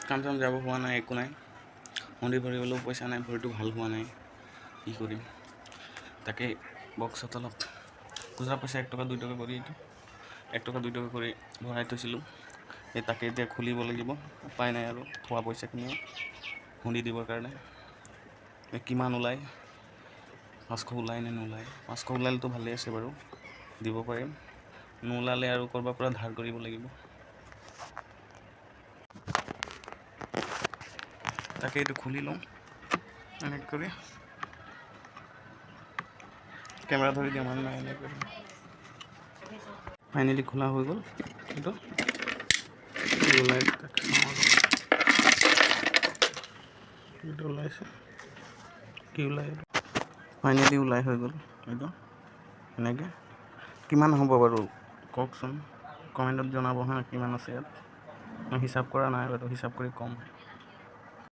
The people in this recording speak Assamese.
কাম চাম যাব হোৱা নাই, একো নাই। মন্দিৰ ভৰিবলৈও পইচা নাই, ভৰিটো ভাল হোৱা নাই, কি কৰিম। তাকে বক্সত অলপ খুচুৰা পইচা 1 টকা 2 টকা কৰি 1 টকা 2 টকা কৰি ভৰাই থৈছিলোঁ। তাকে এতিয়া খুলিব লাগিব, উপায় নাই আৰু খোৱা পইচাখিনিও খুন্দি দিবৰ কাৰণে। কিমান ওলায়, 500 ওলায় নে নোলায়। 500 ওলালেতো ভালেই আছে বাৰু, দিব পাৰিম। নোলালে আৰু ক'ৰবাৰ পৰা ধাৰ কৰিব লাগিব। তাকে এইটো খুলি লওঁ এনেকৈ কৰি, কেমেৰা ধৰি দিয়া মানুহ নাই এনেকৈ। ফাইনেলি খোলা হৈ গ'ল। এইটো ওলাই এইটো ওলাইছে, কি ওলাই ফাইনেলি ওলাই হৈ গ'ল এইটো এনেকৈ। কিমান হ'ব বাৰু কওকচোন, কমেণ্টত জনাব হা কিমান আছে ইয়াত। মই হিচাপ কৰা নাই বাৰু, হিচাপ কৰি কম।